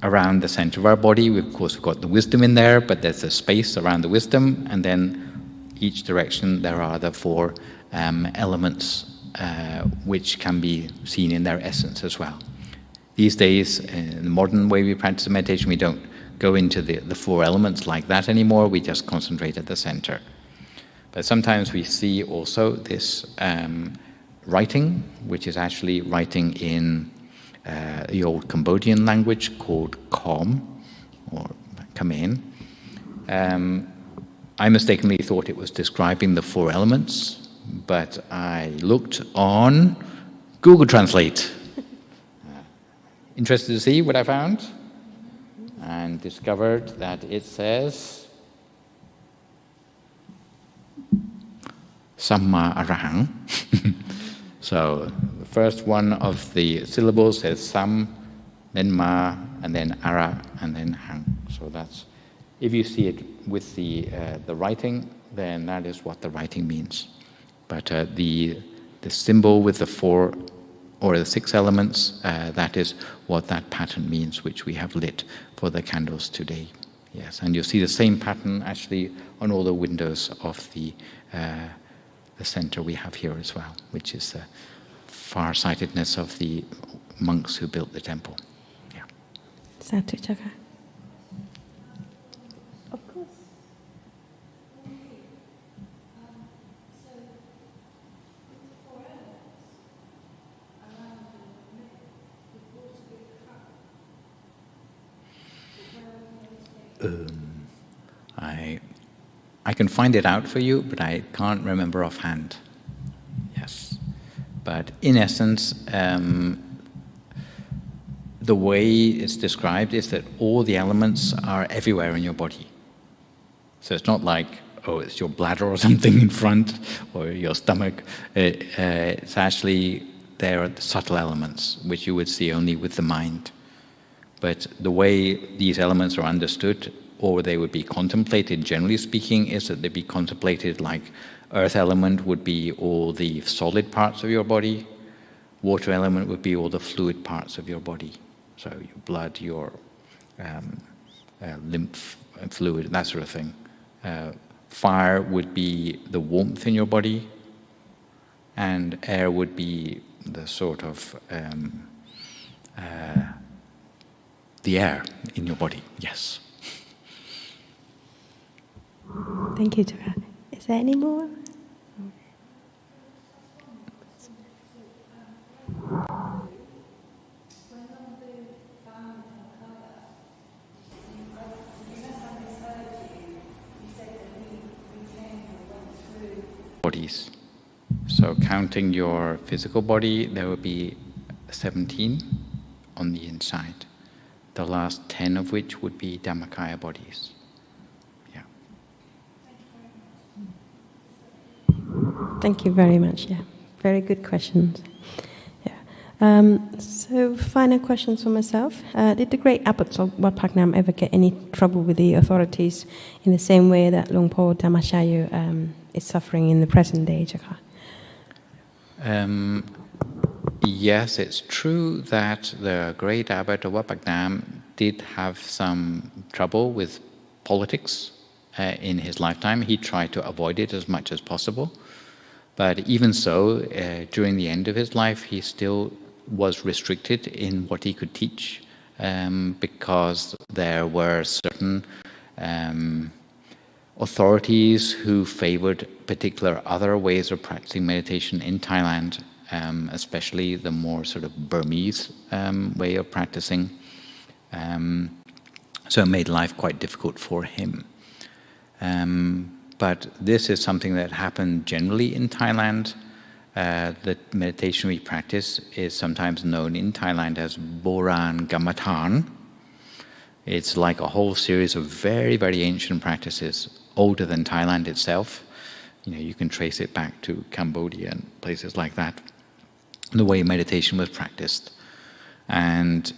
around the center of our body, of course, we've got the wisdom in there, but there's a space around the wisdom, and then each direction there are the 4 elements which can be seen in their essence as well. These days, in the modern way we practice meditation, we don't go into the 4 elements like that anymore, we just concentrate at the center. But sometimes we see also this writing, which is actually writing in the old Cambodian language called Khom, or Khmer. I mistakenly thought it was describing the 4 elements, but I looked on Google Translate. Interested to see what I found? And discovered that it says Samma Arahang. So the first one of the syllables says Sam, then Ma, and then Ara, and then Hang. So that's, if you see it with the writing, then that is what the writing means. But the symbol with the 4 or the 6 elements, that is what that pattern means, which we have lit for the candles today. Yes, and you'll see the same pattern actually on all the windows of the center we have here as well, which is the far-sightedness of the monks who built the temple. Yeah. Sadhu Chaka. Of course. I can find it out for you, but I can't remember offhand. Yes. But in essence, the way it's described is that all the elements are everywhere in your body. So it's not like, oh, it's your bladder or something in front, or your stomach. It's actually, there are the subtle elements, which you would see only with the mind. But the way these elements are understood, or they would be contemplated, generally speaking, is that they be contemplated like earth element would be all the solid parts of your body, water element would be all the fluid parts of your body. So your blood, your lymph fluid, that sort of thing. Fire would be the warmth in your body, and air would be the sort of the air in your body, yes. Thank you, Chaka. Is there any more? Bodies. So counting your physical body, there will be 17 on the inside. The last 10 of which would be Dhammakaya bodies. Yeah. Thank you very much. Yeah, very good questions. Yeah. So final questions for myself. Did the great abbots of Wat Phra Nam ever get any trouble with the authorities in the same way that Luang Por Dhammasaya is suffering in the present day, Chaka? Yes, it's true that the great abbot of Wat Phra Nam did have some trouble with politics in his lifetime. He tried to avoid it as much as possible. But even so, during the end of his life, he still was restricted in what he could teach because there were certain authorities who favored particular other ways of practicing meditation in Thailand, especially the more sort of Burmese way of practicing. So it made life quite difficult for him. But this is something that happened generally in Thailand. The meditation we practice is sometimes known in Thailand as Boran Gammathan. It's like a whole series of very, very ancient practices, older than Thailand itself. You can trace it back to Cambodia and places like that, the way meditation was practiced. And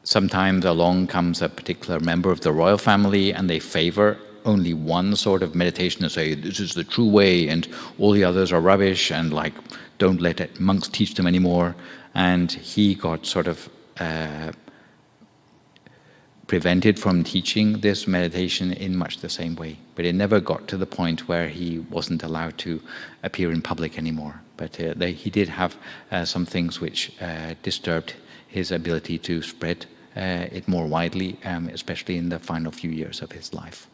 sometimes along comes a particular member of the royal family and they favor only one sort of meditation and say, this is the true way and all the others are rubbish and don't let monks teach them anymore. And he got sort of prevented from teaching this meditation in much the same way. But it never got to the point where he wasn't allowed to appear in public anymore. But he did have some things which disturbed his ability to spread it more widely, especially in the final few years of his life.